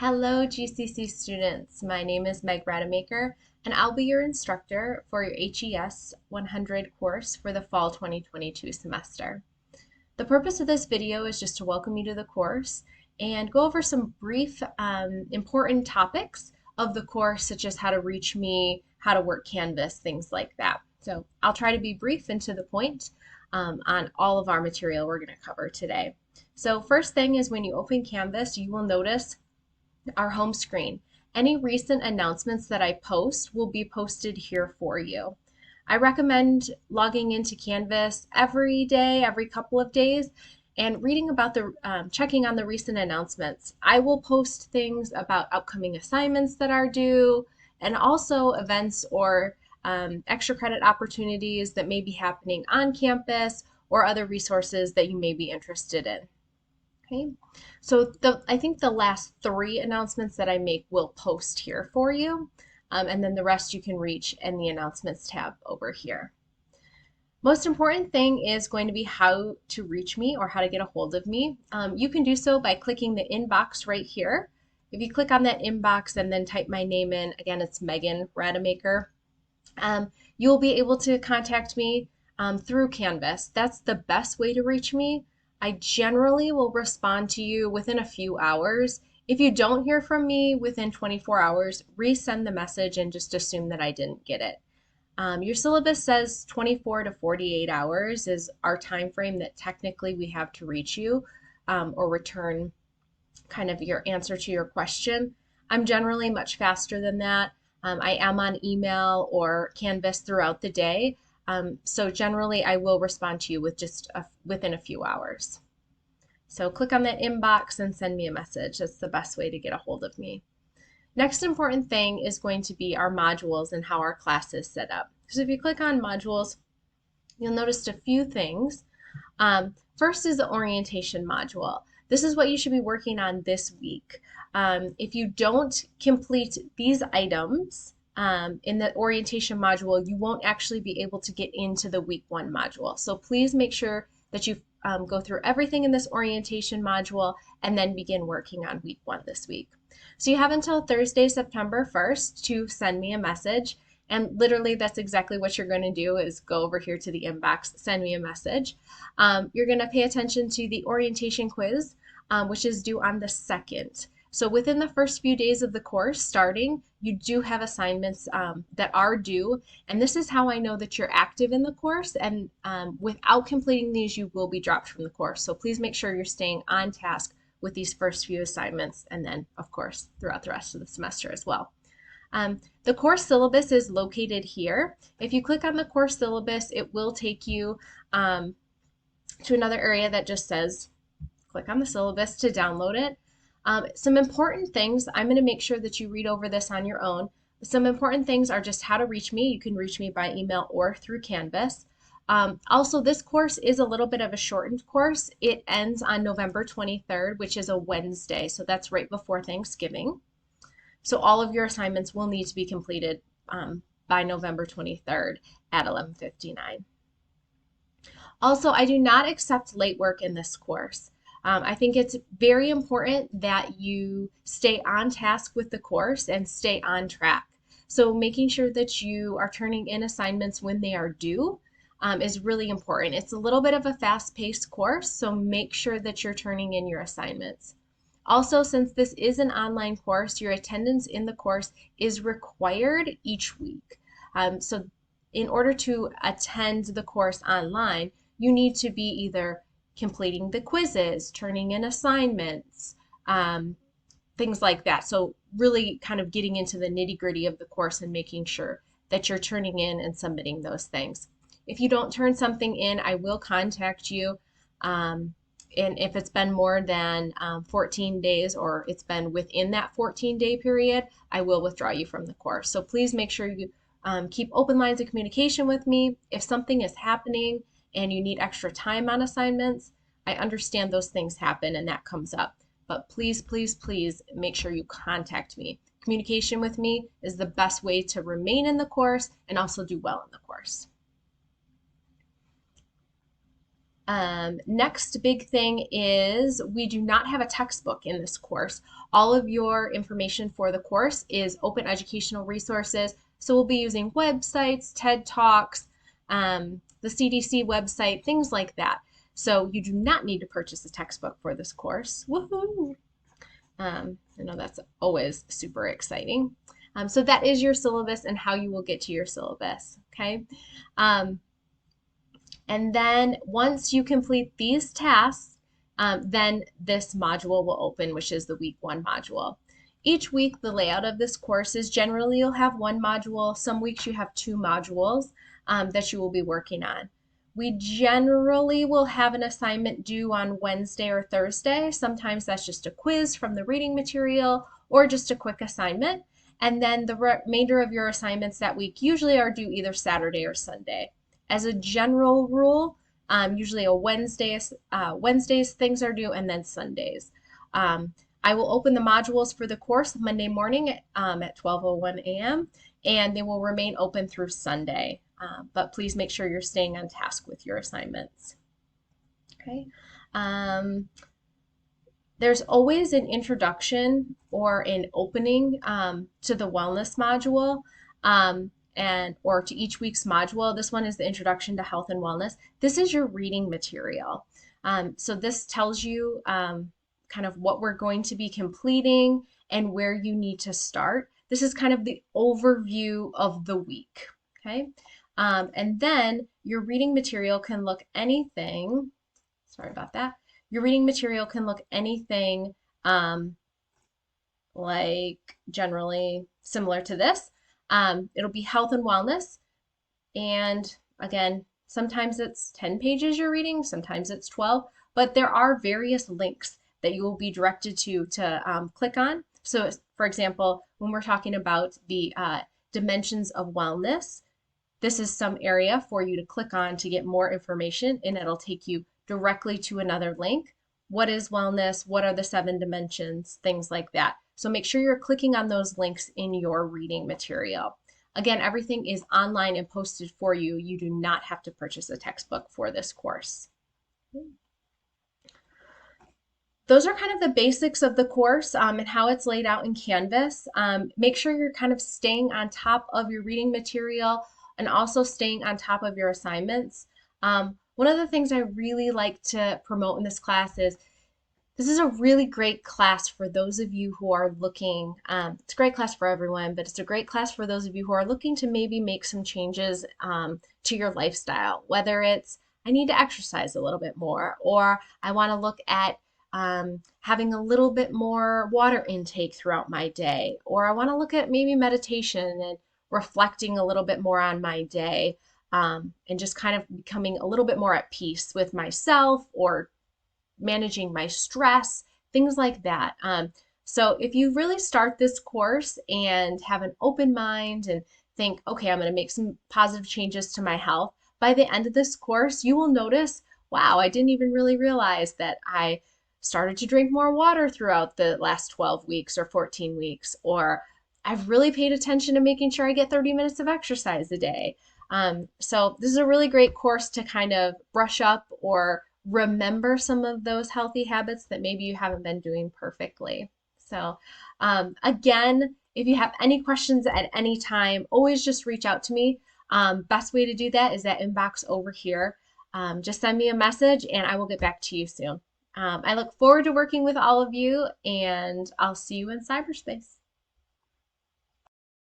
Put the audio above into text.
Hello, GCC students. My name is Meg Rademacher, and I'll be your instructor for your HES 100 course for the fall 2022 semester. The purpose of this video is just to welcome you to the course and go over some brief important topics of the course, such as how to reach me, how to work Canvas, things like that. So I'll try to be brief and to the point on all of our material we're going to cover today. So first thing is when you open Canvas, you will notice our home screen. Any recent announcements that I post will be posted here for you. I recommend logging into Canvas every day, every couple of days, and reading about checking on the recent announcements. I will post things about upcoming assignments that are due, and also events or extra credit opportunities that may be happening on campus or other resources that you may be interested in. Okay, so I think the last 3 announcements that I make will post here for you, and then the rest you can reach in the announcements tab over here. Most important thing is going to be how to reach me or how to get a hold of me. You can do so by clicking the inbox right here. If you click on that inbox and then type my name in, again, it's Megan Rademacher, you'll be able to contact me through Canvas. That's the best way to reach me. I generally will respond to you within a few hours. If you don't hear from me within 24 hours, resend the message and just assume that I didn't get it. Your syllabus says 24 to 48 hours is our time frame that technically we have to reach you or return kind of your answer to your question. I'm generally much faster than that. I am on email or Canvas throughout the day. So generally I will respond to you with within a few hours. So click on that inbox and send me a message. That's the best way to get a hold of me. Next important thing is going to be our modules and how our class is set up. So if you click on modules, you'll notice a few things. First is the orientation module. This is what you should be working on this week. If you don't complete these items, in the orientation module, you won't actually be able to get into the week 1 module. So please make sure that you go through everything in this orientation module and then begin working on week 1 this week. So you have until Thursday, September 1st to send me a message. And literally that's exactly what you're going to do is go over here to the inbox, send me a message. You're going to pay attention to the orientation quiz, which is due on the 2nd. So within the first few days of the course starting, you do have assignments that are due, and this is how I know that you're active in the course, and without completing these, you will be dropped from the course. So please make sure you're staying on task with these first few assignments, and then, of course, throughout the rest of the semester as well. The course syllabus is located here. If you click on the course syllabus, it will take you to another area that just says, click on the syllabus to download it. Some important things, I'm going to make sure that you read over this on your own. Some important things are just how to reach me. You can reach me by email or through Canvas. Also, this course is a little bit of a shortened course. It ends on November 23rd, which is a Wednesday, so that's right before Thanksgiving. So all of your assignments will need to be completed by November 23rd at 11:59. Also, I do not accept late work in this course. I think it's very important that you stay on task with the course and stay on track. So making sure that you are turning in assignments when they are due is really important. It's a little bit of a fast-paced course, so make sure that you're turning in your assignments. Also, since this is an online course, your attendance in the course is required each week. So in order to attend the course online, you need to be either completing the quizzes, turning in assignments, things like that. So really kind of getting into the nitty-gritty of the course and making sure that you're turning in and submitting those things. If you don't turn something in, I will contact you. And if it's been more than 14 days or it's been within that 14-day period, I will withdraw you from the course. So please make sure you keep open lines of communication with me. If something is happening and you need extra time on assignments, I understand those things happen and that comes up. But please, please, please make sure you contact me. Communication with me is the best way to remain in the course and also do well in the course. Next big thing is we do not have a textbook in this course. All of your information for the course is open educational resources. So we'll be using websites, TED Talks, the CDC website, things like that. So you do not need to purchase a textbook for this course. Woohoo! I know that's always super exciting. So that is your syllabus and how you will get to your syllabus. Okay. And then once you complete these tasks, then this module will open, which is the week 1 module. Each week, the layout of this course is generally you'll have 1 module. Some weeks you have 2 modules that you will be working on. We generally will have an assignment due on Wednesday or Thursday. Sometimes that's just a quiz from the reading material or just a quick assignment. And then the remainder of your assignments that week usually are due either Saturday or Sunday. As a general rule, usually a Wednesdays things are due, and then Sundays. I will open the modules for the course Monday morning at 12:01 a.m. and they will remain open through Sunday. But please make sure you're staying on task with your assignments. Okay. There's always an introduction or an opening to the wellness module. Or to each week's module. This one is the introduction to health and wellness. This is your reading material. So this tells you kind of what we're going to be completing and where you need to start. This is kind of the overview of the week. Okay. And then your reading material can look anything. Sorry about that. Your reading material can look anything like generally similar to this. It'll be health and wellness. And again, sometimes it's 10 pages you're reading, sometimes it's 12, but there are various links that you will be directed to click on. So for example, when we're talking about the dimensions of wellness, this is some area for you to click on to get more information, and it'll take you directly to another link. What is wellness? What are the 7 dimensions? Things like that. So make sure you're clicking on those links in your reading material. Again, everything is online and posted for you. You do not have to purchase a textbook for this course. Those are kind of the basics of the course and how it's laid out in Canvas. Make sure you're kind of staying on top of your reading material and also staying on top of your assignments. One of the things I really like to promote in this class is this is a really great class for those of you who are looking, it's a great class for everyone, but it's a great class for those of you who are looking to maybe make some changes to your lifestyle, whether it's I need to exercise a little bit more, or I want to look at having a little bit more water intake throughout my day, or I want to look at maybe meditation and reflecting a little bit more on my day and just kind of becoming a little bit more at peace with myself or managing my stress, things like that. So if you really start this course and have an open mind and think, okay, I'm going to make some positive changes to my health, by the end of this course, you will notice, wow, I didn't even really realize that I started to drink more water throughout the last 12 weeks or 14 weeks, or I've really paid attention to making sure I get 30 minutes of exercise a day. So this is a really great course to kind of brush up or remember some of those healthy habits that maybe you haven't been doing perfectly. So again, if you have any questions at any time, always just reach out to me. Best way to do that is that inbox over here. Just send me a message and I will get back to you soon. I look forward to working with all of you, and I'll see you in cyberspace.